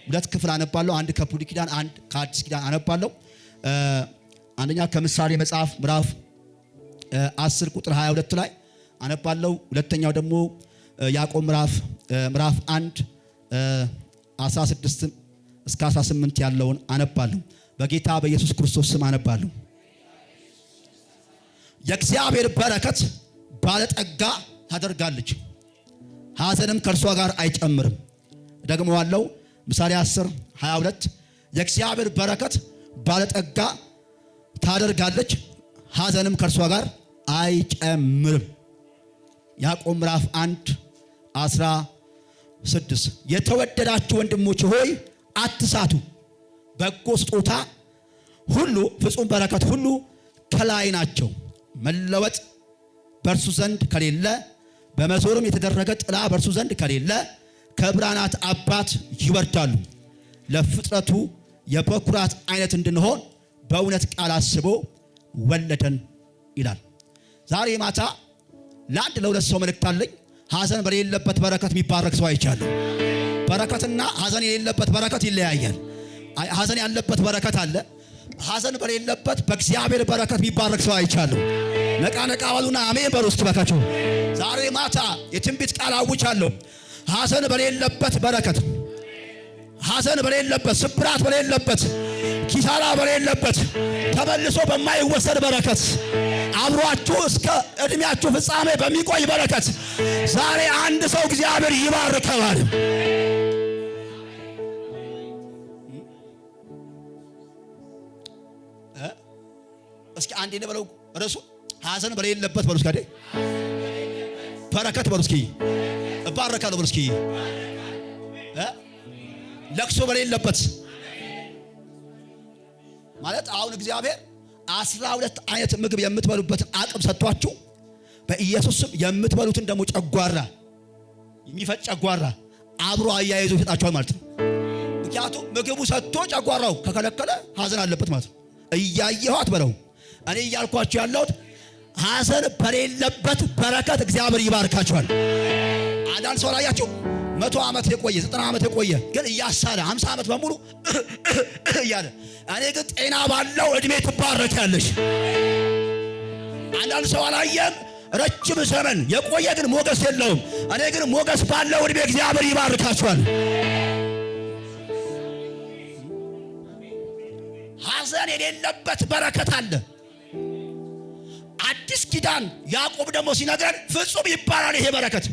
ሁለት ክፍል አነባለሁ። አንድ ከብሉይ ኪዳን፣ አንድ ከአዲስ ኪዳን አነባለሁ። አንደኛ ከምሳሌ መጽሐፍ ምዕራፍ 10 ቁጥር 22 ላይ አነባለሁ። ሁለተኛው ደግሞ ያዕቆብ ምዕራፍ 1 16 እስከ 18 ያለውን አነባለሁ። በጌታ በኢየሱስ ክርስቶስ ስም አነባለሁ። የእግዚአብሔር በረከት ባለጠጋ ታደርጋለች፣ ሐዘንም ከእርሷ ጋር አይጨምርም። ደግሞዋለሁ። ምሳሌ 10:22 የእግዚአብሔር በረከት ባለጠጋ ታደርጋለች፣ ሐዘንም ከእርሷ ጋር አይጨምርም። ያዕቆብ ምዕራፍ 1:16 የተወደዳችሁ ወንድሞች ሆይ አትሳቱ፣ በጎ ስጦታ ሁሉ ፍጹም በረከት ሁሉ ከላይ ናቸው፣ መለወጥ በእርሱ ዘንድ ከሌለ፣ በመዞርም የተደረገ ጥላ በእርሱ ዘንድ ከሌለ ከብርሃናት አባት ይወርዳሉ። ለፍጥረቱ የበኩራት አይነት እንድንሆን በእውነት ቃል አስቦ ወለደን ይላል። ዛሬ ማታ ለአንድ ለሁለት ሰው መልእክት አለኝ። ሐዘን በሌለበት በረከት የሚባረክ ሰው አይቻለሁ። በረከትና ሐዘን የሌለበት በረከት ይለያያል። ሐዘን ያለበት በረከት አለ። ሐዘን በሌለበት በእግዚአብሔር በረከት የሚባረክ ሰው አይቻለሁ። ነቃ ነቃ በሉና አሜን በሉ እስኪ ባካችሁ። ዛሬ ማታ የትንቢት ቃል አውጃለሁ። ሐዘን በሌለበት በረከት፣ ሐዘን በሌለበት፣ ስብራት በሌለበት፣ ኪሳራ በሌለበት፣ ተመልሶ በማይወሰድ በረከት፣ አብሯችሁ እስከ እድሜያችሁ ፍጻሜ በሚቆይ በረከት ዛሬ አንድ ሰው እግዚአብሔር ይባርከዋል። እስኪ አንዴ ነው ርዕሱ ሐዘን በሌለበት በሉ እስኪ በረከት በሉ እስኪ እባረካለሁ በሉ እስኪ ለቅሶ በሌለበት ማለት አሁን እግዚአብሔር 12 አይነት ምግብ የምትበሉበትን አቅም ሰጥቷችሁ በኢየሱስ ስም የምትበሉትን ደግሞ ጨጓራ የሚፈጭ ጨጓራ አብሮ አያይዞ ይሰጣችኋል ማለት ነው። ምክንያቱም ምግቡ ሰጥቶ ጨጓራው ከከለከለ ሐዘን አለበት ማለት ነው። እያየሁ አትበለው። እኔ እያልኳችሁ ያለሁት ሐዘን በሌለበት በረከት እግዚአብሔር ይባርካችኋል። አንዳንድ ሰው ላያችሁ 100 ዓመት የቆየ 90 ዓመት የቆየ ግን እያሳለ 50 ዓመት በሙሉ እያለ፣ እኔ ግን ጤና ባለው እድሜ ትባረካለሽ። አንዳንድ ሰው አላየም ረጅም ዘመን የቆየ ግን ሞገስ የለውም። እኔ ግን ሞገስ ባለው እድሜ እግዚአብሔር ይባርካችኋል። ሐዘን የሌለበት በረከት አለ። አዲስ ኪዳን ያዕቆብ ደግሞ ሲነግረን ፍጹም ይባላል። ይሄ በረከት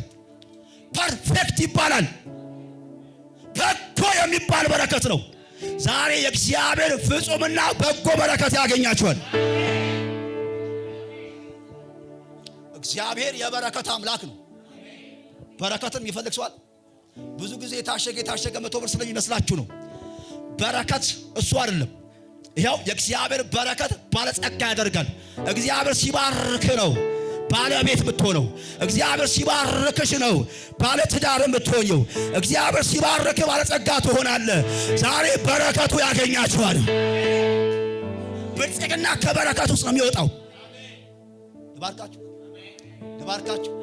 ፐርፌክት ይባላል። በጎ የሚባል በረከት ነው። ዛሬ የእግዚአብሔር ፍጹምና በጎ በረከት ያገኛችኋል። እግዚአብሔር የበረከት አምላክ ነው። በረከትን የሚፈልግ ሰው አለ? ብዙ ጊዜ የታሸገ 100 ብር ስለሚመስላችሁ ነው። በረከት እሱ አይደለም። ይኸው የእግዚአብሔር በረከት ባለጸጋ ያደርጋል። እግዚአብሔር ሲባርክ ነው ባለቤት የምትሆነው። እግዚአብሔር ሲባርክሽ ነው ባለ ትዳር የምትሆኚው። እግዚአብሔር ሲባርክ ባለጸጋ ትሆናለህ። ዛሬ በረከቱ ያገኛችኋል። ብልጽግና ከበረከት ውስጥ ነው የሚወጣው። ልባርካችሁ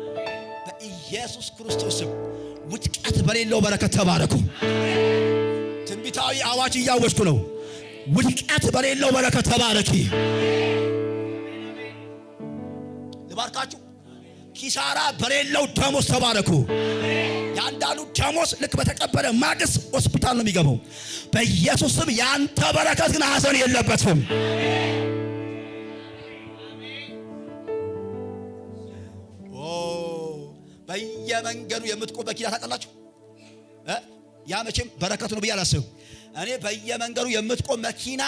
በኢየሱስ ክርስቶስ ስም ውድቀት በሌለው በረከት ተባረኩ። ትንቢታዊ አዋጅ እያወጅኩ ነው። ውድቀት በሌለው በረከት ተባረኪ። ልባርካችሁ። ኪሳራ በሌለው ደሞዝ ተባረኩ። ያንዳንዱ ደሞዝ ልክ በተቀበለ ማግስት ሆስፒታል ነው የሚገባው። በኢየሱስ ስም ያንተ በረከት ግን ሐዘን የለበትም። በየመንገዱ የምትቆም መኪና ታውቃላችሁ? ያ መቼም በረከቱ ነው ብዬ አላስብም። እኔ በየመንገዱ የምትቆም መኪና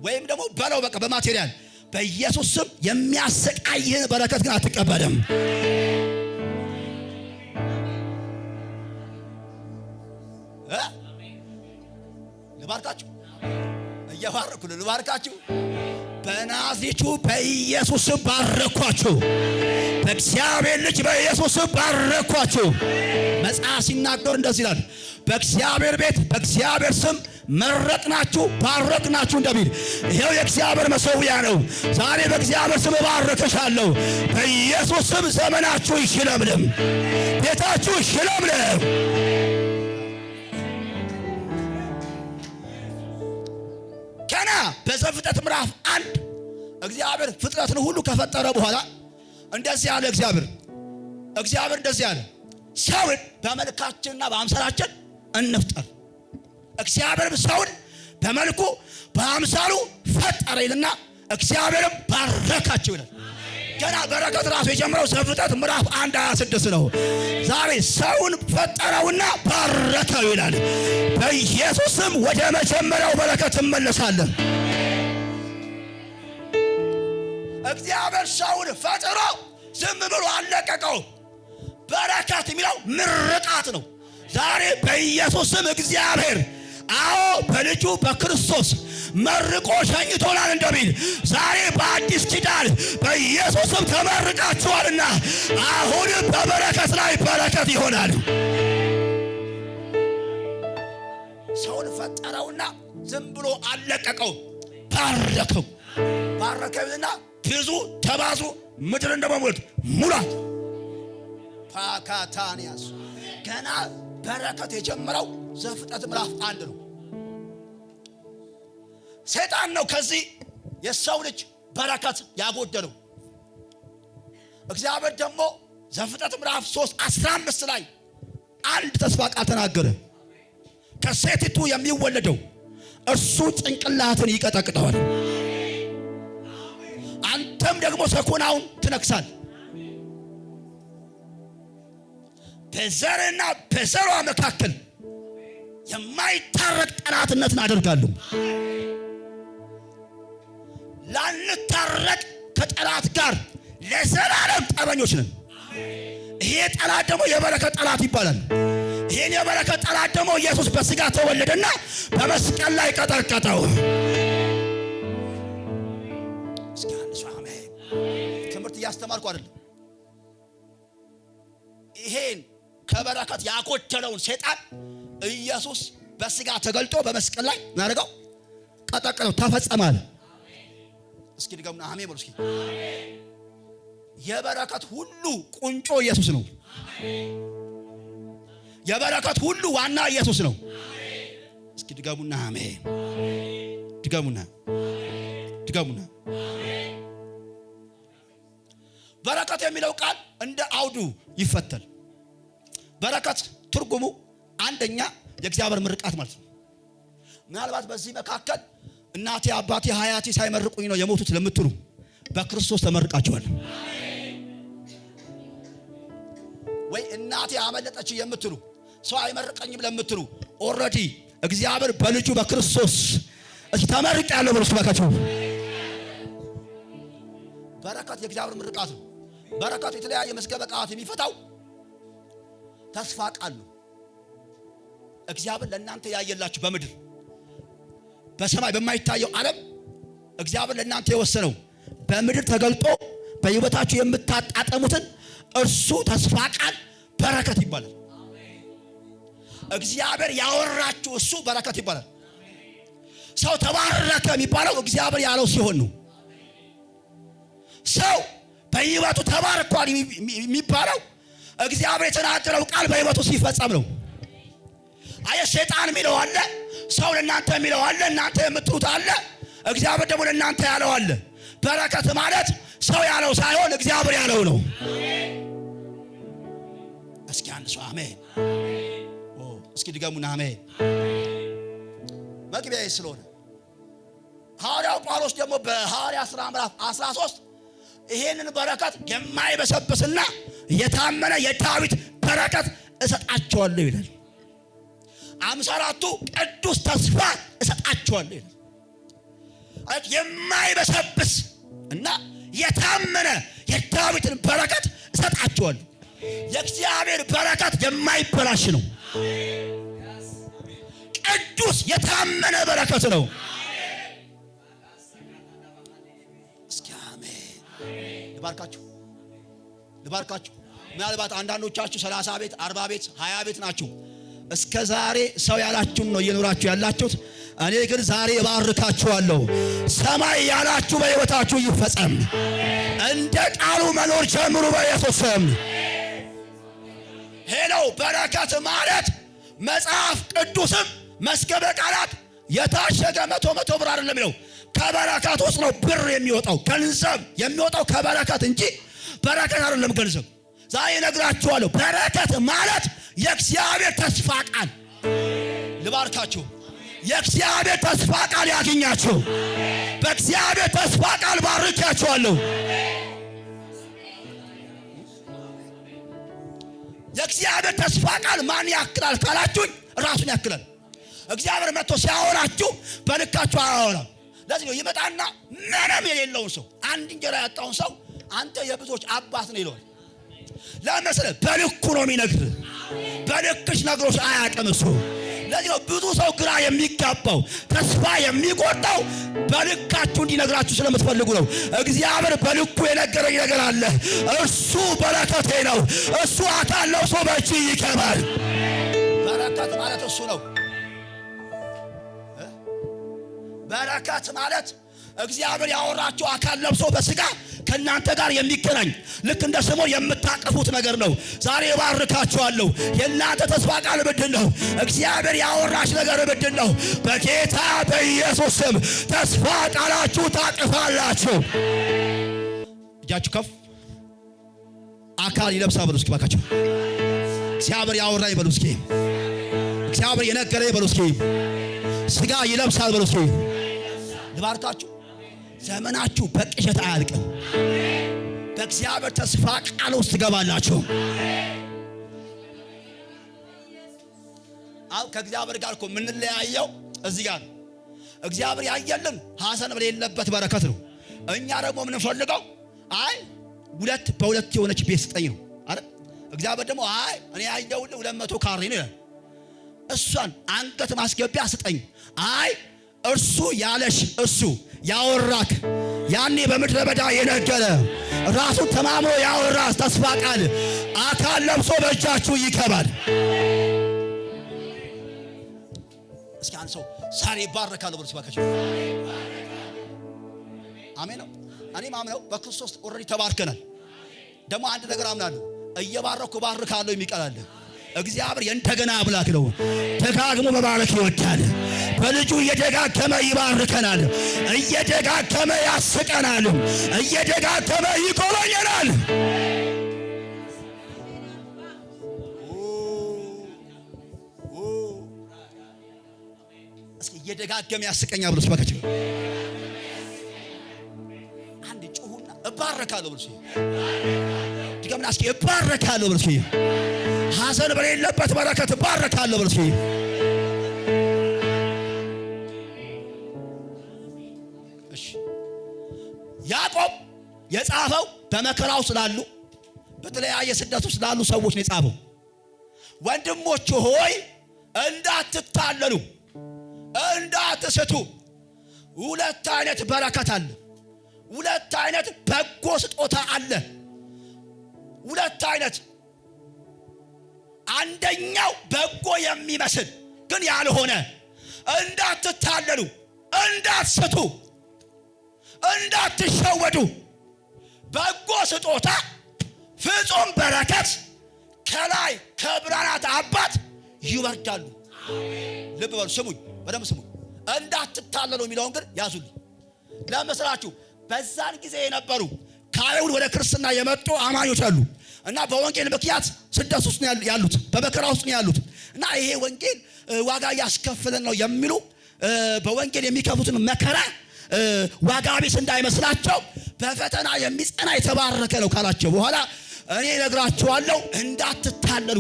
ወይም ደግሞ በለው በቃ በማቴሪያል በኢየሱስ ስም የሚያሰቃይህን በረከት ግን አትቀበልም። ልባርካችሁ እየባረኩ ልባርካችሁ። በናዝሬቱ በኢየሱስ ስም ባረኳችሁ። በእግዚአብሔር ልጅ በኢየሱስ ስም ባረኳችሁ። መጽሐፍ ሲናገር እንደዚህ ይላል፣ በእግዚአብሔር ቤት በእግዚአብሔር ስም መረጥናችሁ ባረክናችሁ እንደሚል ይሄው የእግዚአብሔር መሠዊያ ነው። ዛሬ በእግዚአብሔር ስም ባረከሻለሁ። በኢየሱስ ስም ዘመናችሁ ይሽለምልም፣ ቤታችሁ ይሽለምልም። በዘፍጥረት ምዕራፍ 1 እግዚአብሔር ፍጥረትን ሁሉ ከፈጠረ በኋላ እንደዚህ ያለ እግዚአብሔር እንደዚህ ያለ ሰውን በመልካችንና በአምሳላችን እንፍጠር። እግዚአብሔር ሰውን በመልኩ በአምሳሉ ፈጠረ ይልና እግዚአብሔርም ባረካቸው ይላል። ገና በረከት ራሱ የጀመረው ዘፍጥረት ምዕራፍ 1:26 ነው። ዛሬ ሰውን ፈጠረውና ባረከው ይላል። በኢየሱስም ወደ መጀመሪያው በረከት እንመለሳለን። እግዚአብሔር ሰውን ፈጥሮ ዝም ብሎ አለቀቀው። በረከት የሚለው ምርቃት ነው። ዛሬ በኢየሱስም እግዚአብሔር በልጁ በክርስቶስ መርቆ ሸኝቶናል እንደሚል ዛሬ በአዲስ ኪዳን በኢየሱስም ተመርቃችኋልና አሁን በበረከት ላይ በረከት ይሆናል። ሰውን ፈጠረውና ዝም ብሎ አለቀቀው፣ ባረከውና ብዙ ተባዙ ምድርን እንደመሙላት ሙላት። ፓካታኒያስ ገና በረከት የጀመረው ዘፍጥረት ምዕራፍ 1 ነው። ሰይጣን ነው ከዚህ የሰው ልጅ በረከት ያጎደለው። እግዚአብሔር ደግሞ ዘፍጥረት ምዕራፍ 3:15 ላይ አንድ ተስፋ ቃል ተናገረ። ከሴቲቱ የሚወለደው እርሱ ጭንቅላትን ይቀጠቅጠዋል፣ አንተም ደግሞ ሰኮናውን ትነክሳል፣ በዘርና በዘሯ መካከል የማይታረቅ ጠላትነትን አደርጋለሁ። ላንታረቅ ከጠላት ጋር ለዘላለም ጠበኞች ነን። ይሄ ጠላት ደግሞ የበረከት ጠላት ይባላል። ይሄን የበረከት ጠላት ደግሞ ኢየሱስ በስጋ ተወለደና በመስቀል ላይ ቀጠቀጠው። እስኪ አንድ ሰው አሜን። ትምህርት እያስተማርኩ አይደለም። ይሄን ከበረከት ያጎደለውን ሰይጣን ኢየሱስ በስጋ ተገልጦ በመስቀል ላይ እናደርገው ቀጠቀጠው፣ ተፈጸማል። እስኪ ድገሙና አሜን በሉ። እስኪ የበረከት ሁሉ ቁንጮ ኢየሱስ ነው። የበረከት ሁሉ ዋና ኢየሱስ ነው። እስኪ ድገሙና አሜን። ድገሙና በረከት የሚለው ቃል እንደ አውዱ ይፈተል። በረከት ትርጉሙ አንደኛ የእግዚአብሔር ምርቃት ማለት ነው። ምናልባት በዚህ መካከል እናቴ አባቴ ሀያቴ ሳይመርቁኝ ነው የሞቱት ለምትሉ በክርስቶስ ተመርቃችኋል። ወይ እናቴ አመለጠች የምትሉ ሰው አይመርቀኝም ለምትሉ ኦሬዲ እግዚአብሔር በልጁ በክርስቶስ ተመርቄያለሁ ብሎ ስለካችሁ። በረከት የእግዚአብሔር ምርቃት ነው። በረከቱ የተለያየ መዝገበ ቃላት የሚፈታው ተስፋ ቃል ነው። እግዚአብሔር ለእናንተ ያየላችሁ በምድር በሰማይ በማይታየው ዓለም እግዚአብሔር ለእናንተ የወሰነው በምድር ተገልጦ በሕይወታችሁ የምታጣጠሙትን እርሱ ተስፋ ቃል በረከት ይባላል። እግዚአብሔር ያወራችሁ እሱ በረከት ይባላል። ሰው ተባረከ የሚባለው እግዚአብሔር ያለው ሲሆን ነው። ሰው በሕይወቱ ተባርኳል የሚባለው እግዚአብሔር የተናገረው ቃል በሕይወቱ ሲፈጸም ነው። ሰይጣን የሚለው አለ፣ ሰው ለእናንተ የሚለው አለ፣ እናንተ የምትሉት አለ፣ እግዚአብሔር ደግሞ ለእናንተ ያለው አለ። በረከት ማለት ሰው ያለው ሳይሆን እግዚአብሔር ያለው ነው። እስኪ አንድ ሰው አሜን። እስኪ ድገሙና አሜን። መግቢያዬ ስለሆነ ሐዋርያው ጳውሎስ ደግሞ በሐዋርያት ሥራ ምዕራፍ 13 ይሄንን በረከት የማይበሰብስና የታመነ የዳዊት በረከት እሰጣቸዋለሁ ይላል። 54ቱ ቅዱስ ተስፋ እሰጣቸዋለሁ ይላል። የማይበሰብስ እና የታመነ የዳዊትን በረከት እሰጣቸዋለሁ። የእግዚአብሔር በረከት የማይበላሽ ነው። ቅዱስ የታመነ በረከት ነው። እስኪ አሜን። ልባርካችሁ። ምናልባት አንዳንዶቻችሁ 30 ቤት 40 ቤት 20 ቤት ናችሁ። እስከ ዛሬ ሰው ያላችሁን ነው እየኖራችሁ ያላችሁት። እኔ ግን ዛሬ እባርካችኋለሁ። ሰማይ ያላችሁ በሕይወታችሁ ይፈጸም። እንደ ቃሉ መኖር ጀምሩ በኢየሱስ ስም። ሄሎ በረከት ማለት መጽሐፍ ቅዱስም መዝገበ ቃላት የታሸገ መቶ ብር አይደለም የሚለው ከበረከት ውስጥ ነው ብር የሚወጣው። ገንዘብ የሚወጣው ከበረከት እንጂ በረከት አይደለም ገንዘብ። ዛሬ እነግራችኋለሁ፣ በረከት ማለት የእግዚአብሔር ተስፋ ቃል። ልባርካችሁ። የእግዚአብሔር ተስፋ ቃል ያገኛችሁ። በእግዚአብሔር ተስፋ ቃል ባርካችኋለሁ። የእግዚአብሔር ተስፋ ቃል ማን ያክላል ካላችሁኝ ራሱን ያክላል። እግዚአብሔር መጥቶ ሲያወራችሁ በልካችሁ አያወራም። ለዚህ ነው ይመጣና ምንም የሌለውን ሰው አንድ እንጀራ ያጣውን ሰው አንተ የብዙዎች አባት ነህ ይለዋል። ለምሳሌ በልኩ ነው የሚነግርህ። በልክሽ ነግሮሽ አያውቅም እሱ። ለዚህ ነው ብዙ ሰው ግራ የሚጋባው ተስፋ የሚቆርጠው በልካችሁ እንዲነግራችሁ ስለምትፈልጉ ነው። እግዚአብሔር በልኩ የነገረኝ ነገር አለ። እሱ በረከቴ ነው። እሱ አካል ለብሶ በእጅ ይገባል። በረከት ማለት እሱ ነው። በረከት ማለት እግዚአብሔር ያወራችሁ አካል ለብሶ በስጋ ከእናንተ ጋር የሚገናኝ ልክ እንደ ስሙ የምታቀፉት ነገር ነው። ዛሬ ባርካችኋለሁ። የእናንተ ተስፋ ቃል ምንድን ነው? እግዚአብሔር ያወራሽ ነገር ምንድን ነው? በጌታ በኢየሱስ ስም ተስፋ ቃላችሁ ታቅፋላችሁ። እጃችሁ ከፍ። አካል ይለብሳል በሉ እስኪ ባካችሁ። እግዚአብሔር ያወራኝ በሉ እስኪ። እግዚአብሔር የነገረኝ በሉ እስኪ። ስጋ ይለብሳል በሉ እስኪ። ልባርካችሁ። ዘመናችሁ በቅዠት አያልቅም። በእግዚአብሔር ተስፋ ቃል ውስጥ ትገባላችሁ። አው ከእግዚአብሔር ጋር እኮ የምንለያየው እዚህ ጋር። እግዚአብሔር ያየልን ሐዘን በሌለበት በረከት ነው። እኛ ደግሞ የምንፈልገው አይ ሁለት በሁለት የሆነች ቤት ስጠኝ ነው አይደል? እግዚአብሔር ደግሞ አይ እኔ ያየሁልህ 200 ካሬ ነው ይላል። እሷን አንገት ማስገቢያ ስጠኝ። አይ እርሱ ያለሽ እሱ ያወራክ ያኔ በምድረ በዳ የነገረ ራሱን ተማምኖ ያወራ ተስፋ ቃል አካል ለብሶ በእጃችሁ ይገባል። እስኪ አንድ ሰው ዛሬ ይባረካል ብሎ ሲባካችሁ አሜን ነው። እኔ ማምነው በክርስቶስ ኦልሬዲ ተባርከናል። ደግሞ አንድ ነገር አምናለሁ፣ እየባረኩ ባርካለሁ የሚቀላል እግዚአብሔር የእንደገና አምላክ ነው። ደጋግሞ መባረክ ይወዳል። በልጁ እየደጋገመ ይባርከናል፣ እየደጋገመ ያስቀናል፣ እየደጋገመ ይጎበኘናል። እስኪ እየደጋገመ ያስቀኛል ብሎ ሲባካችሁ አንድ ጩሁና እባረካለሁ ብሎ ሲል ድገምና እስኪ እባረካለሁ ብሎ ሲል ሐዘን በሌለበት በረከት እባረካለሁ ብሎ ሲል ያዕቆብ የጻፈው በመከራው ስላሉ በተለያየ ስደት ውስጥ ስላሉ ሰዎች ነው የጻፈው። ወንድሞች ሆይ እንዳትታለሉ፣ እንዳትስቱ። ሁለት አይነት በረከት አለ። ሁለት አይነት በጎ ስጦታ አለ። ሁለት አይነት። አንደኛው በጎ የሚመስል ግን ያልሆነ። እንዳትታለሉ፣ እንዳትስቱ፣ እንዳትሸወዱ። በጎ ስጦታ ፍጹም በረከት ከላይ ከብርሃናት አባት ይወርዳሉ። ልብ በሉ፣ ስሙኝ፣ በደንብ ስሙኝ። እንዳትታለሉ የሚለውን ግን ያዙልኝ። ለምስራችሁ በዛን ጊዜ የነበሩ ከአይሁድ ወደ ክርስትና የመጡ አማኞች አሉ እና በወንጌል ምክንያት ስደት ውስጥ ነው ያሉት፣ በመከራ ውስጥ ነው ያሉት እና ይሄ ወንጌል ዋጋ ያስከፍለን ነው የሚሉ በወንጌል የሚከፍሉትን መከራ ዋጋ ቢስ እንዳይመስላቸው በፈተና የሚጸና የተባረከ ነው ካላቸው በኋላ እኔ እነግራችኋለሁ እንዳትታለሉ።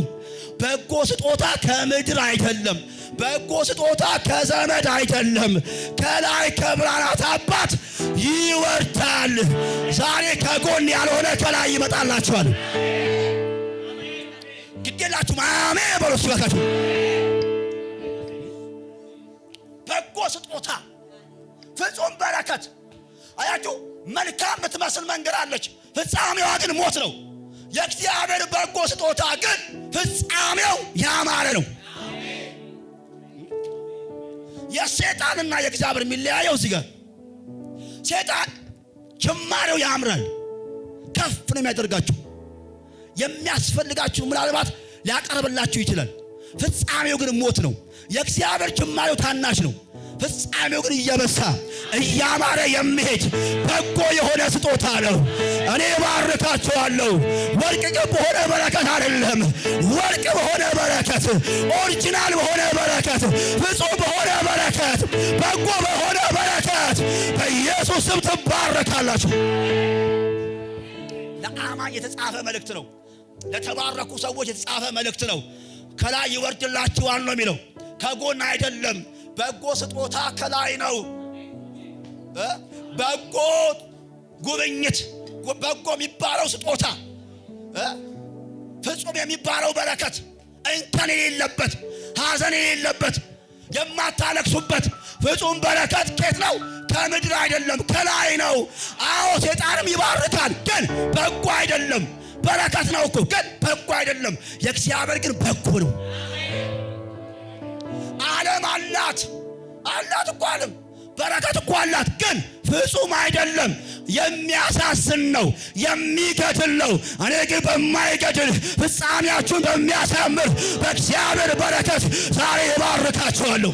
በጎ ስጦታ ከምድር አይደለም፣ በጎ ስጦታ ከዘመድ አይደለም፣ ከላይ ከብርሃናት አባት ይወርዳል። ዛሬ ከጎን ያልሆነ ከላይ ይመጣላችኋል። ግዴላችሁም አሜን በሉ ሲባካችሁ። በጎ ስጦታ ፍጹም በረከት። አያችሁ፣ መልካም የምትመስል መንገድ አለች፣ ፍጻሜዋ ግን ሞት ነው። የእግዚአብሔር በጎ ስጦታ ግን ፍጻሜው ያማረ ነው። የሰይጣንና የእግዚአብሔር የሚለያየው እዚህ ጋር፣ ሰይጣን ጅማሬው ያምራል፣ ከፍ ነው የሚያደርጋችሁ፣ የሚያስፈልጋችሁ ምናልባት ሊያቀርብላችሁ ይችላል። ፍጻሜው ግን ሞት ነው። የእግዚአብሔር ጅማሬው ታናሽ ነው፣ ፍጻሜው ግን እየበሳ እያማረ የሚሄድ በጎ የሆነ ስጦታ ነው። እኔ ባርካችኋለሁ። ወርቅ በሆነ በረከት አይደለም፣ ወርቅ በሆነ በረከት፣ ኦሪጂናል በሆነ በረከት፣ ፍጹም በሆነ በረከት፣ በጎ በሆነ በረከት በኢየሱስ ስም ትባረካላችሁ። ለአማኝ የተጻፈ መልእክት ነው። ለተባረኩ ሰዎች የተጻፈ መልእክት ነው። ከላይ ይወርድላችኋል ነው የሚለው፣ ከጎን አይደለም። በጎ ስጦታ ከላይ ነው። በጎ ጉብኝት፣ በጎ የሚባለው ስጦታ፣ ፍጹም የሚባለው በረከት፣ እንከን የሌለበት፣ ሐዘን የሌለበት፣ የማታለቅሱበት ፍጹም በረከት ከየት ነው? ከምድር አይደለም፣ ከላይ ነው። አዎ ሰይጣንም ይባርካል፣ ግን በጎ አይደለም። በረከት ነው እኮ ግን በጎ አይደለም። የእግዚአብሔር ግን በጎ ነው። ዓለም አላት እኮ ዓለም በረከት እኮ አላት፣ ግን ፍጹም አይደለም። የሚያሳዝን ነው፣ የሚገድል ነው። እኔ ግን በማይገድል ፍጻሜያችሁን በሚያሳምር በእግዚአብሔር በረከት ዛሬ እባርካችኋለሁ።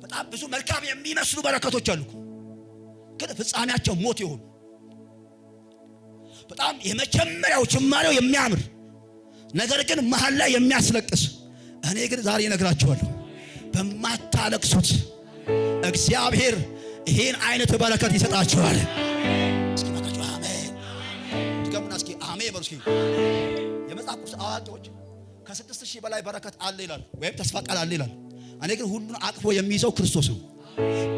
በጣም ብዙ መልካም የሚመስሉ በረከቶች አሉ፣ ግን ፍጻሜያቸው ሞት ይሆኑ። በጣም የመጀመሪያው ጅማሬው የሚያምር ነገር ግን መሃል ላይ የሚያስለቅስ። እኔ ግን ዛሬ እነግራችኋለሁ በማታለቅሱት እግዚአብሔር ይሄን አይነት በረከት ይሰጣችኋል። እስኪ ማታችሁ አሜን ድገሙና እስኪ አሜን በሉ። እስኪ የመጽሐፍ ቅዱስ አዋቂዎች ከ6000 በላይ በረከት አለ ይላሉ፣ ወይም ተስፋ ቃል አለ ይላሉ። እኔ ግን ሁሉን አቅፎ የሚይዘው ክርስቶስ ነው።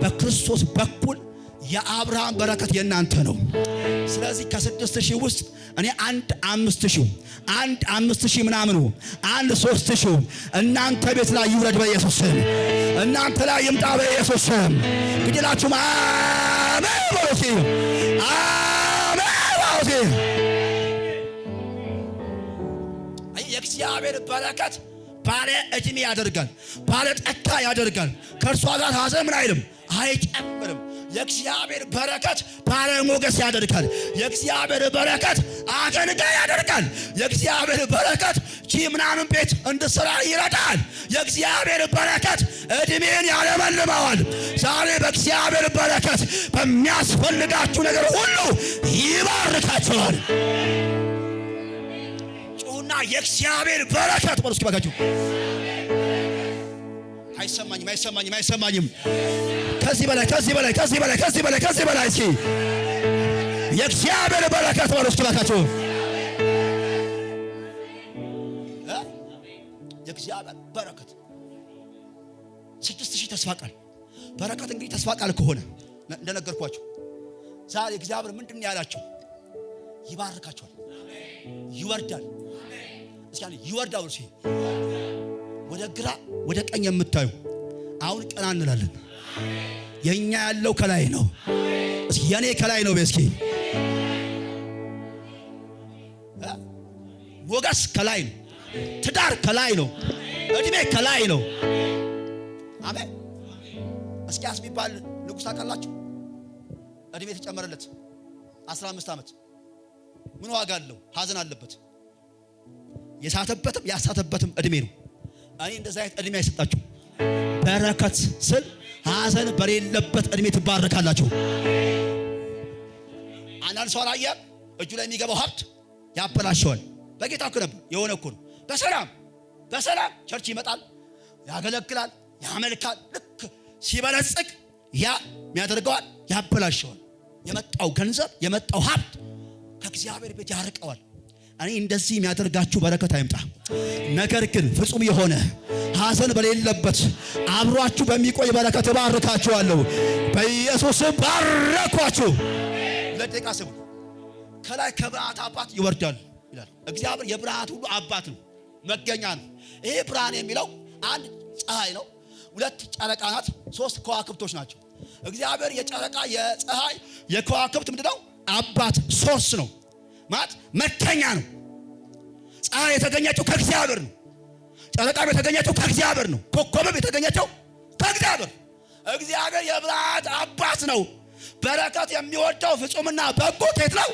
በክርስቶስ በኩል የአብርሃም በረከት የናንተ ነው። ስለዚህ ከ6000 ውስጥ እኔ አንድ 5000 ምናምኑ 3000 እናንተ ቤት ላይ ይውረድ በኢየሱስ ስም። እናንተ ላይ ይምጣ በኢየሱስ ስም። ግዴላችሁም አሜን በሉት። አሜን በሉት። የእግዚአብሔር በረከት ባለ ዕድሜ ያደርጋል፣ ባለ ጠጋ ያደርጋል። ከእርሷ ጋር ሐዘን ምን አይልም አይጨምርም። የእግዚአብሔር በረከት ባለ ሞገስ ያደርጋል። የእግዚአብሔር በረከት አገልጋይ ያደርጋል። የእግዚአብሔር በረከት ምናምን ቤት እንድትሰራ ይረዳል። የእግዚአብሔር በረከት ዕድሜን ያለመልመዋል። ዛሬ በእግዚአብሔር በረከት በሚያስፈልጋችሁ ነገር ሁሉ ይባርካችኋል። ጩሁና የእግዚአብሔር በረከት በሉ እስኪ ባካችሁ። አይሰማኝም። ከዚህ በላይ እስኪ የእግዚአብሔር በረከት በሉ እስኪ ባካችሁ። የእግዚአብሔር በረከት 6000 ተስፋ ቃል በረከት። እንግዲህ ተስፋ ቃል ከሆነ እንደነገርኳችሁ ዛሬ እግዚአብሔር ምንድን ያላቸው? ይባርካቸዋል፣ ይወርዳል። እስኪ ይወርዳል እስኪ ወደ ግራ ወደ ቀኝ የምታዩ አሁን ቀና እንላለን። የኛ ያለው ከላይ ነው። እስኪ የኔ ከላይ ነው። በእስኪ ሞገስ ከላይ ነው። ትዳር ከላይ ነው። እድሜ ከላይ ነው። አሜን። እስኪያስ ቢባል ንጉሥ ታውቃላችሁ? እድሜ ተጨመረለት 15 ዓመት። ምን ዋጋ አለው? ሐዘን አለበት። የሳተበትም ያሳተበትም እድሜ ነው። እኔ እንደዛ አይነት እድሜ አይሰጣችሁ። በረከት ስል ሐዘን በሌለበት እድሜ ትባረካላችሁ። አንዳንድ ሰው አላየ እጁ ላይ የሚገባው ሀብት ያበላሸዋል። በጌታ እኮ ነበር የሆነ እኮ ነው። በሰላም ቸርች ይመጣል፣ ያገለግላል፣ ያመልካል። ልክ ሲበለጽግ ያ የሚያደርገዋል ያበላሸዋል። የመጣው ገንዘብ የመጣው ሀብት ከእግዚአብሔር ቤት ያርቀዋል። እኔ እንደዚህ የሚያደርጋችሁ በረከት አይምጣ። ነገር ግን ፍጹም የሆነ ሐዘን በሌለበት አብሯችሁ በሚቆይ በረከት ባርካችኋለሁ። በኢየሱስ ባረኳችሁ። ለደቂቃ ስሙ። ከላይ ከብርሃት አባት ይወርዳል ይላል። እግዚአብሔር የብርሃት ሁሉ አባት ነው፣ መገኛ ነው። ይሄ ብርሃን የሚለው አንድ ፀሐይ ነው፣ 2 ጨረቃ ናት፣ 3 ከዋክብቶች ናቸው። እግዚአብሔር የጨረቃ የፀሐይ የከዋክብት ምንድነው? አባት ሶርስ ነው ማለት መገኛ ነው። ፀሐይ የተገኘችው ከእግዚአብሔር ነው። ጨረቃም የተገኘችው ከእግዚአብሔር ነው። ኮከብም የተገኘችው ከእግዚአብሔር። እግዚአብሔር የብርሃት አባት ነው። በረከት የሚወደው ፍጹምና በጎ ከየት ነው?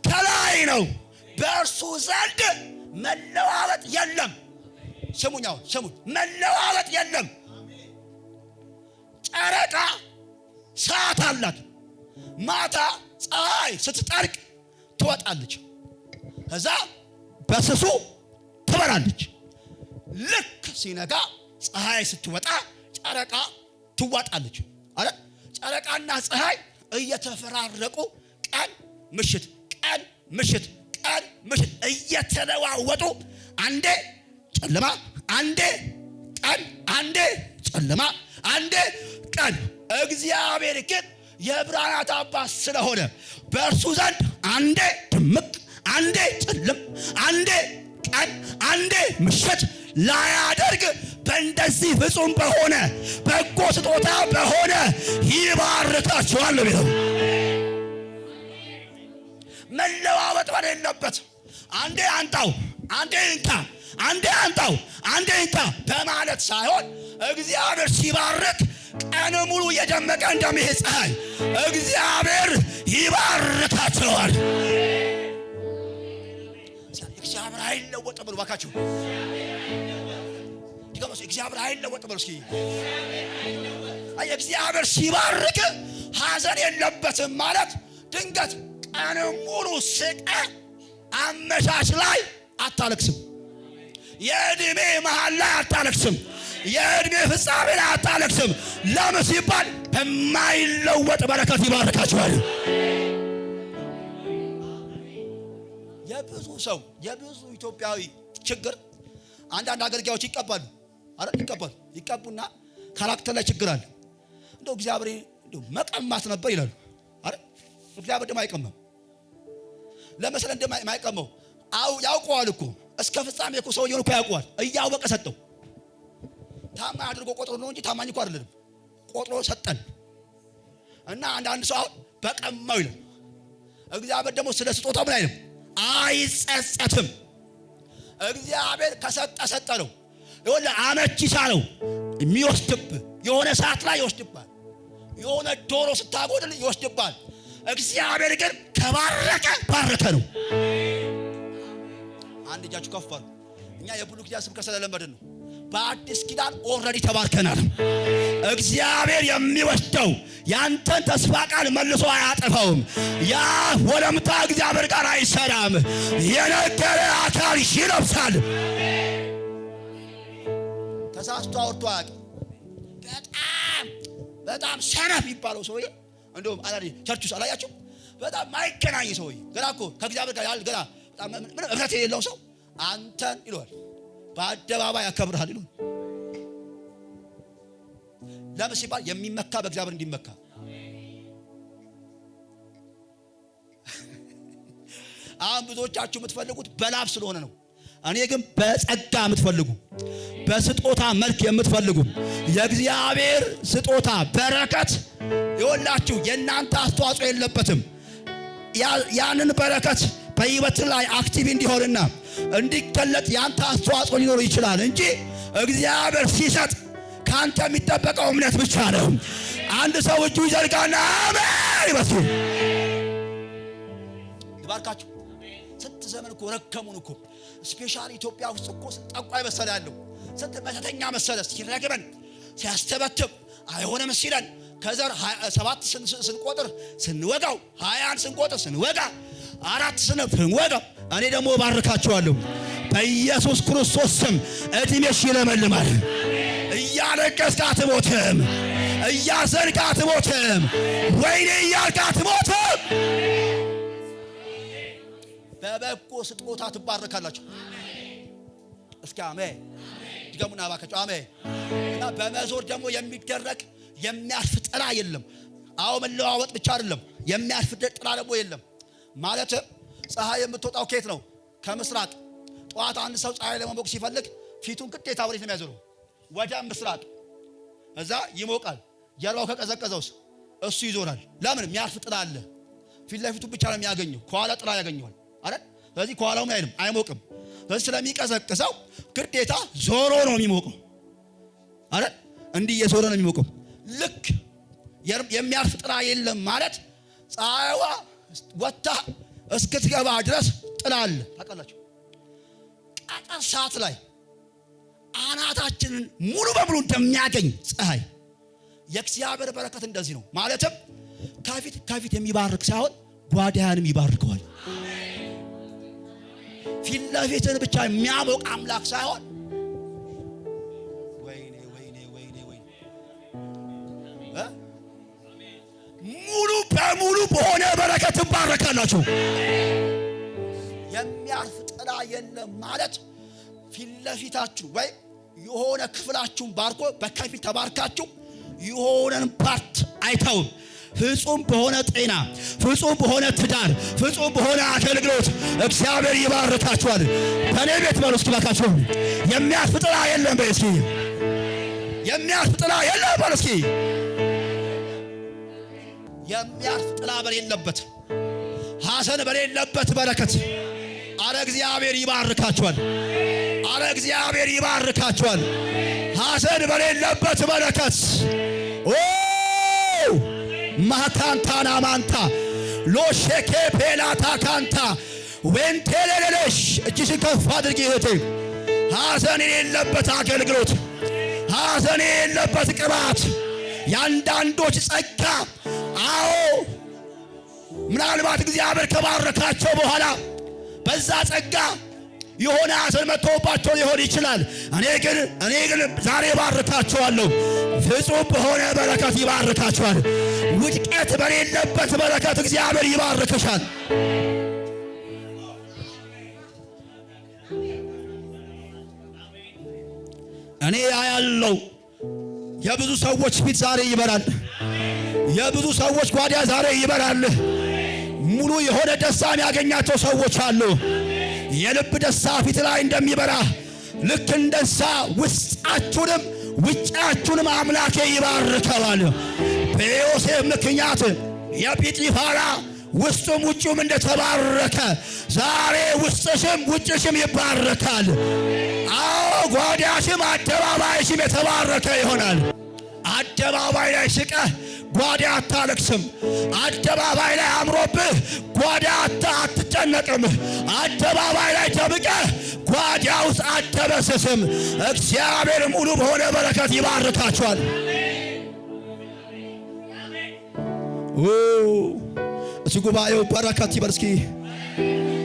ከላይ ነው። በእርሱ ዘንድ መለዋወጥ የለም። ስሙኛው ስሙ መለዋወጥ የለም። ጨረቃ ሰዓት አላት። ማታ ፀሐይ ስትጠልቅ ትወጣለች፣ ከዛ በስሱ ትበራለች። ልክ ሲነጋ ፀሐይ ስትወጣ ጨረቃ ትዋጣለች። አረ ጨረቃና ፀሐይ እየተፈራረቁ ቀን ምሽት ቀን ምሽት ቀን ምሽት እየተለዋወጡ አንዴ ጨለማ አንዴ ቀን አንዴ ጨለማ አንዴ ቀን። እግዚአብሔር ግን የብርሃናት አባት ስለሆነ በእርሱ ዘንድ አንዴ ድምቅ አንዴ ጨለም አንዴ ቀን አንዴ ምሽት ላያደርግ በእንደዚህ ፍጹም በሆነ በጎ ስጦታ በሆነ ይባርካችኋል። ቤተው መለዋወጥ በሌለበት አንዴ አንጣው አንዴ እንካ አንዴ አንጣው አንዴ እንካ በማለት ሳይሆን እግዚአብሔር ሲባርክ ቀን ሙሉ የደመቀ እንደሚሄድ ፀሐይ እግዚአብሔር ይባርካችኋል። እግዚአብሔር አይለወጥም ብሎ ባካችሁ ዲጋሞስ እግዚአብሔር አይለወጥም ብሎ እስኪ እግዚአብሔር ሲባርክ ሐዘን የለበትም ማለት ድንገት ቀን ሙሉ ስቀ አመሻሽ ላይ አታለቅስም። የእድሜ መሃል ላይ አታለቅስም። የእድሜ ፍጻሜ ላይ አታለቅስም። ለምን ሲባል በማይለወጥ በረከት ይባርካችኋል። የብዙ ሰው የብዙ ኢትዮጵያዊ ችግር አንዳንድ አገልጋዮች ይቀባሉ አይደል? ይቀቡና ካራክተር ላይ ችግር አለ። እንደው እግዚአብሔር እንደው መቀማት ነበር ይላሉ አይደል? እግዚአብሔር ደግሞ አይቀማም። ለምሳሌ እንደማይቀማው ያውቀዋል እኮ እስከ ፍጻሜ እኮ ሰውየውን እኮ ያውቀዋል። እያወቀ ሰጠው። ታማኝ አድርጎ ቆጥሮ ነው እንጂ ታማኝ እኮ አይደለም። ቆጥሮ ሰጠን እና አንዳንድ ሰው በቀማው ይላል። እግዚአብሔር ደግሞ ስለ ስጦታው ምን አይልም፣ አይጸጸትም። እግዚአብሔር ከሰጠ ሰጠ ነው። የሆነ አመቺሳ ነው የሚወስድብህ። የሆነ ሰዓት ላይ ይወስድባል። የሆነ ዶሮ ስታጎድል ይወስድባል። እግዚአብሔር ግን ከባረከ ባረከ ነው። አንድ እጃችሁ ከፍ አሉ። እኛ የብሉይ ኪዳን ስብከት ስለለመድን ነው። በአዲስ ኪዳን ኦልሬዲ ተባርከናል። እግዚአብሔር የሚወስደው ያንተን ተስፋ ቃል መልሶ አያጠፋውም። ያ ወለምታ እግዚአብሔር ጋር አይሰራም። የነገረ አካል ይለብሳል። ተሳስቶ አውርቶ አያውቅም። በጣም ሰነፍ የሚባለው ሰውዬ እንደውም አላዲ ቸርች ውስጥ አላያችሁ? በጣም ማይገናኝ ሰውዬ ገና እኮ ከእግዚአብሔር ጋር ገና በጣም ምንም እፍረት የሌለው ሰው አንተን ይለዋል በአደባባይ ያከብርሃል ይለዋል። ለምን ሲባል የሚመካ በእግዚአብሔር እንዲመካ። አሁን ብዙዎቻችሁ የምትፈልጉት በላብ ስለሆነ ነው። እኔ ግን በጸጋ የምትፈልጉ በስጦታ መልክ የምትፈልጉ የእግዚአብሔር ስጦታ በረከት ይወላችሁ የእናንተ አስተዋጽኦ የለበትም። ያንን በረከት በህይወት ላይ አክቲቭ እንዲሆንና እንዲገለጥ ያንተ አስተዋጽኦ ሊኖር ይችላል እንጂ እግዚአብሔር ሲሰጥ ካንተ የሚጠበቀው እምነት ብቻ ነው። አንድ ሰው እጁ ይዘርጋና አሜን ይበል። ይባርካችሁ። ስንት ዘመን እኮ ረከሙን እኮ ስፔሻሊ ኢትዮጵያ ውስጥ እኮ ጠንቋይ መሰለ ያለው ስንት መተተኛ መሰለ ሲረግበን ሲያስተበትብ አይሆንም ሲለን ከዘር 7 ስንቆጥር ስንወጋው 20 ስንቆጥር ስንወጋ 4 ስንወጋ እኔ ደግሞ ባርካቸዋለሁ በኢየሱስ ክርስቶስ ስም። እድሜሽ ይለመልማል። እያለቀስክ አትሞትም። እያዘንክ አትሞትም። ወይኔ እያልክ አትሞትም። በበጎ ስጦታ ትባረካላችሁ። እስኪ አሜን ድገሙና ባካችሁ አሜን። እና በመዞር ደግሞ የሚደረግ የሚያልፍ ጥላ የለም። አዎ መለዋወጥ ብቻ አይደለም፣ የሚያልፍ ጥላ ደግሞ የለም። ማለት ፀሐይ የምትወጣው ከየት ነው? ከምስራቅ። ጠዋት አንድ ሰው ፀሐይ ለመሞቅ ሲፈልግ ፊቱን ግዴታ ወዴት ነው የሚያዞረው? ወደ ምስራቅ። እዛ ይሞቃል። ጀርባው ከቀዘቀዘውስ እሱ ይዞራል። ለምን? የሚያልፍ ጥላ አለ። ፊት ለፊቱ ብቻ ነው የሚያገኘው፣ ከኋላ ጥላ ያገኘዋል አይደል? ስለዚህ ከኋላው አይልም፣ አይሞቅም። ስለዚህ ስለሚቀዘቅዘው ግዴታ ዞሮ ነው የሚሞቀው አይደል? እንዲህ እየዞረ ነው የሚሞቀው። ልክ የሚያልፍ ጥላ የለም ማለት ፀሐይዋ ወጣ እስክትገባ ድረስ ጥላ አለ። ታውቃላችሁ፣ ቀጠር ሰዓት ላይ ቅባታችንን ሙሉ በሙሉ እንደሚያገኝ ፀሐይ የእግዚአብሔር በረከት እንደዚህ ነው። ማለትም ከፊት የሚባርክ ሳይሆን ጓዳያንም ይባርከዋል። ፊት ለፊትን ብቻ የሚያሞቅ አምላክ ሳይሆን ሙሉ በሙሉ በሆነ በረከት ትባረካላችሁ። የሚያልፍ ጥላ የለም ማለት ፊት ለፊታችሁ ወይ የሆነ ክፍላችሁን ባርኮ በከፊል ተባርካችሁ የሆነን ፓርት አይተውም። ፍጹም በሆነ ጤና፣ ፍጹም በሆነ ትዳር፣ ፍጹም በሆነ አገልግሎት እግዚአብሔር ይባርካችኋል። በኔ ቤት በሉ እስኪ ባካችሁ የሚያልፍ ጥላ የለም በሉ እስኪ የሚያልፍ ጥላ የለም በሉ እስኪ የሚያልፍ ጥላ በሌለበት ሐዘን በሌለበት በረከት አረ እግዚአብሔር ይባርካችኋል። አረ እግዚአብሔር ይባርካችኋል። ሐዘን በሌለበት በረከት ማታንታና ማንታ ሎሼኬ ፔላታ ካንታ ወንቴሌሌሽ እጅሽን ከፍ አድርጊ እህቴ። ሐዘን የሌለበት አገልግሎት፣ ሐዘን የሌለበት ቅባት፣ የአንዳንዶች ጸጋ። አዎ ምናልባት እግዚአብሔር ከባረካቸው በኋላ በዛ ጸጋ የሆነ ሐዘን መጥቶባቸው ሊሆን ይችላል። እኔ ግን ዛሬ ባርካቸዋለሁ። ፍጹም በሆነ በረከት ይባርካቸዋል። ውድቀት በሌለበት በረከት እግዚአብሔር ይባርክሻል። እኔ ያያለው የብዙ ሰዎች ፊት ዛሬ ይበራል። የብዙ ሰዎች ጓዳ ዛሬ ይበራል። ሙሉ የሆነ ደስታ ያገኛቸው ሰዎች አሉ። የልብ ደስታ ፊት ላይ እንደሚበራ ልክ እንደዛ ውስጣችሁንም ውጫችሁንም አምላኬ ይባርከዋል። በዮሴፍ ምክንያት የጲጢፋራ ውስጡም ውጩም እንደተባረከ ዛሬ ውስጥሽም ውጭሽም ይባረካል። አዎ ጓዳሽም አደባባይሽም የተባረከ ይሆናል። አደባባይ ላይ ስቀህ ጓዳ አታለቅስም። አደባባይ ላይ አምሮብህ ጓዳ አትጨነቅም። አደባባይ ላይ ደምቀህ ጓዳ ውስጥ አትደበስስም። እግዚአብሔር ሙሉ በሆነ በረከት ይባርካችኋል። እስኪ ጉባኤው በረከት ይበል እስኪ።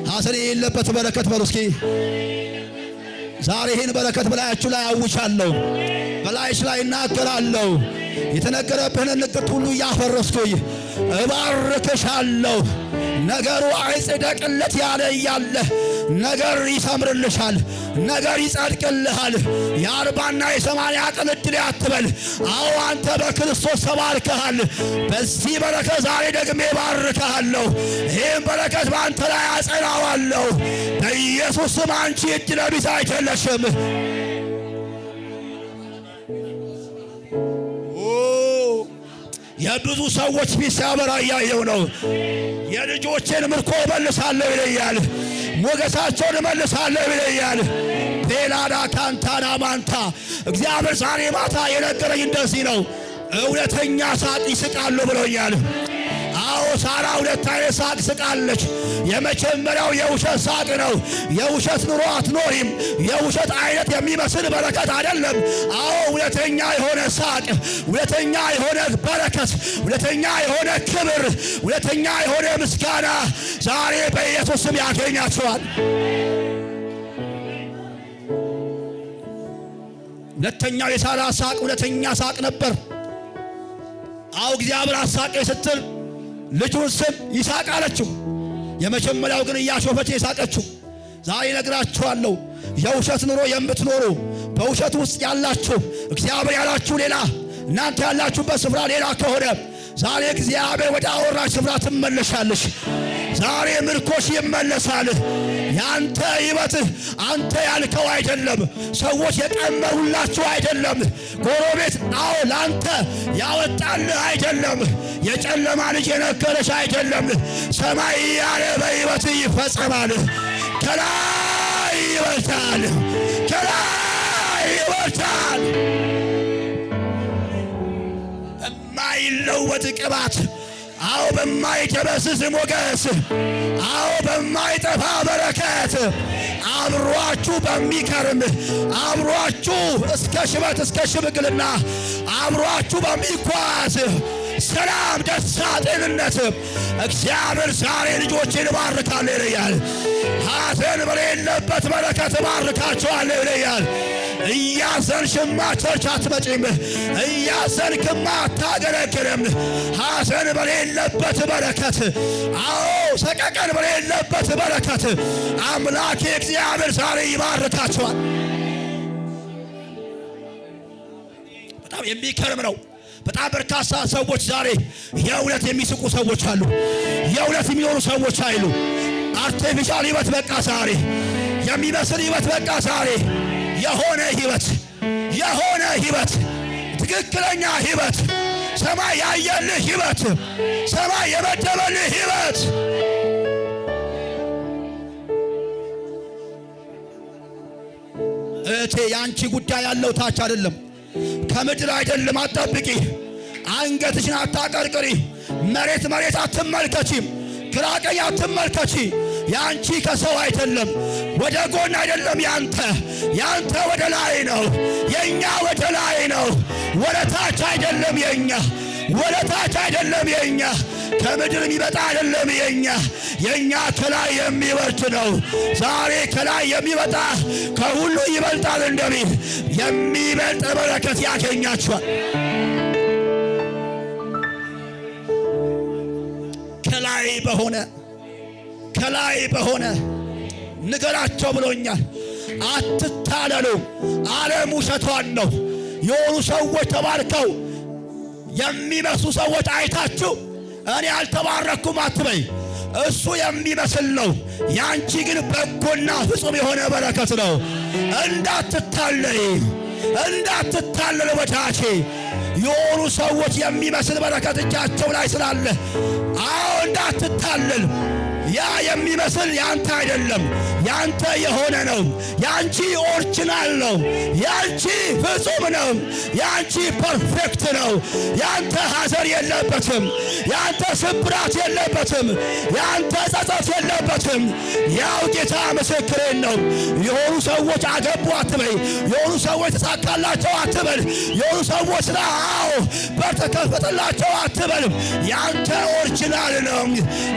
ሐዘን የሌለበት በረከት በሉ እስኪ። ዛሬ ይህን በረከት በላያችሁ ላይ አውቻለሁ፣ በላይሽ ላይ እናገራለሁ። የተነገረብህን ንግርት ሁሉ እያፈረስኩኝ እባርክሻለሁ። ነገሩ አይጽደቅለት ያለ እያለ ነገር ይሰምርልሻል፣ ነገር ይጸድቅልሃል። የ40ና የ80 ቀን ዕድል አትበል። አዎ አንተ በክርስቶስ ተባርከሃል። በዚህ በረከት ዛሬ ደግሜ ባርከሃለሁ። ይህም በረከት በአንተ ላይ አጸናዋለሁ። በኢየሱስ ስም አንቺ ዕድለ ቢስ አይደለሽም። የብዙ ሰዎች ፊት ሲያበራ እያየው ነው። የልጆቼን ምርኮ እመልሳለሁ ይለኛል። ሞገሳቸውን እመልሳለሁ ይለኛል። ቤላዳ ካንታና ማንታ እግዚአብሔር ዛሬ ማታ የነገረኝ እንደዚህ ነው። እውነተኛ ሳቅ ይስቃሉ ብሎኛል። አዎ ሳራ ሁለት አይነት ሳቅ ስቃለች። የመጀመሪያው የውሸት ሳቅ ነው። የውሸት ኑሮ አትኖሪም። የውሸት አይነት የሚመስል በረከት አይደለም። አዎ እውነተኛ የሆነ ሳቅ፣ እውነተኛ የሆነ በረከት፣ እውነተኛ የሆነ ክብር፣ እውነተኛ የሆነ ምስጋና ዛሬ በኢየሱስ ስም ያገኛቸዋል። ሁለተኛው የሳራ ሳቅ እውነተኛ ሳቅ ነበር። አዎ እግዚአብሔር አሳቀ ስትል ልጁን ስም ይስሐቅ አለችው። የመጀመሪያው ግን እያሾፈች የሳቀችው። ዛሬ ነግራችኋለሁ፣ የውሸት ኑሮ የምትኖሩ በውሸት ውስጥ ያላችሁ እግዚአብሔር ያላችሁ ሌላ፣ እናንተ ያላችሁበት ስፍራ ሌላ ከሆነ ዛሬ እግዚአብሔር ወደ አወራሽ ስፍራ ትመለሻለሽ። ዛሬ ምርኮሽ ይመለሳል። ያንተ ሕይወትህ አንተ ያልከው አይደለም። ሰዎች የቀመሩላችሁ አይደለም። ጎረቤት አዎ ላንተ ያወጣልህ አይደለም። የጨለማ ልጅ የነገረሽ አይደለም። ሰማይ ያለ በሕይወትህ ይፈጸማል። ከላይ ይበልጣል፣ ከላይ ይበልጣል። በማይለወጥ ቅባት፣ አዎ በማይደበዝዝ ሞገስ፣ አዎ በማይጠፋ በረከት አብሯችሁ በሚከርም አብሯችሁ እስከ ሽበት እስከ ሽምግልና አብሯችሁ በሚጓዝ ሰላም፣ ደስታ፣ ጤንነት እግዚአብሔር ዛሬ ልጆችን ባርካለሁ ይለኛል። ሐዘን በሌለበት በረከት ባርካቸዋለሁ ይለኛል። እያዘንሽማ ቸርች አትመጪም፣ እያዘንክማ አታገለግልም። ሐዘን በሌለበት በረከት፣ አዎ ሰቀቀን በሌለበት በረከት አምላኬ እግዚአብሔር ዛሬ ይባርካቸዋል። በጣም የሚከርም ነው። በጣም በርካታ ሰዎች ዛሬ የእውነት የሚስቁ ሰዎች አሉ። የእውነት የሚኖሩ ሰዎች አይሉ። አርቲፊሻል ህይወት በቃ ዛሬ የሚመስል ህይወት በቃ ዛሬ የሆነ ህይወት ትክክለኛ ህይወት ሰማይ ያየልህ ህይወት ሰማይ የመደበልህ ህይወት እቴ ያንቺ ጉዳይ ያለው ታች አይደለም፣ ከምድር አይደለም። አትጠብቂ፣ አንገትሽን አታቀርቅሪ፣ መሬት አትመልከቺ፣ ግራ ቀኝ አትመልከቺ። ያንቺ ከሰው አይደለም፣ ወደ ጎን አይደለም። ያንተ ወደ ላይ ነው፣ የኛ ወደ ላይ ነው። ወደ ታች አይደለም የኛ፣ ወደ ታች አይደለም የኛ፣ ከምድር የሚመጣ አይደለም የኛ ከላይ የሚወርድ ነው። ዛሬ ከላይ የሚመጣ ከሁሉ ይበልጣል እንደሚል የሚበልጥ በረከት ያገኛችኋል። ከላይ በሆነ ንገራቸው ብሎኛል። አትታለሉ። ዓለም ውሸቷን ነው። የሆኑ ሰዎች ተባርከው የሚመስሉ ሰዎች አይታችሁ እኔ አልተባረኩም አትበይ። እሱ የሚመስል ነው። ያንቺ ግን በጎና ፍጹም የሆነ በረከት ነው። እንዳትታለል ወዳጄ። የሆኑ ሰዎች የሚመስል በረከት እጃቸው ላይ ስላለ፣ አዎ እንዳትታለል። ያ የሚመስል ያንተ አይደለም፣ ያንተ የሆነ ነው። ያንቺ ኦሪጂናል ነው። ያንቺ ፍጹም ነው። ያንቺ ፐርፌክት ነው። ያንተ ሐዘን የለበትም። ያንተ ስብራት የለበትም። ያንተ ጸጸት የለበትም። ያው ጌታ ምስክሬን ነው። የሆኑ ሰዎች አገቡ አትበይ። የሆኑ ሰዎች ተሳካላቸው አትበል። የሆኑ ሰዎች ስራው በተከፈተላቸው አትበል። ያንተ ኦሪጂናል ነው።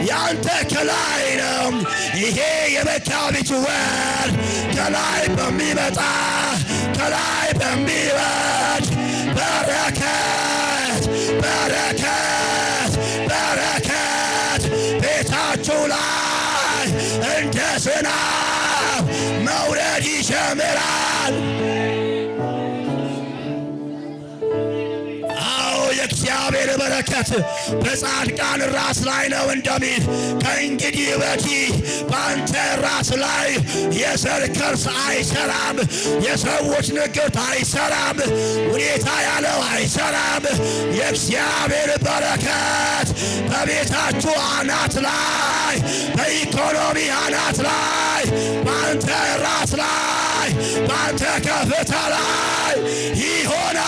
ያንተ ከላይ ነው። ይሄ የመጋቢት ወር ከላይ በሚመጣ ከላይ በሚወርድ በረከት ቤታችሁ ላይ እንደ ዝናብ መውረድ ይጀምራል። የእግዚአብሔር በረከት በጻድቃን ራስ ላይ ነው እንደሚል ከእንግዲህ ወዲህ በአንተ ራስ ላይ የዘር ከርስ አይሰራም። የሰዎች ንግርት አይሰራም። ሁኔታ ያለው አይሰራም። የእግዚአብሔር በረከት በቤታችሁ አናት ላይ፣ በኢኮኖሚ አናት ላይ፣ በአንተ ራስ ላይ፣ በአንተ ከፍታ ላይ ይሆናል።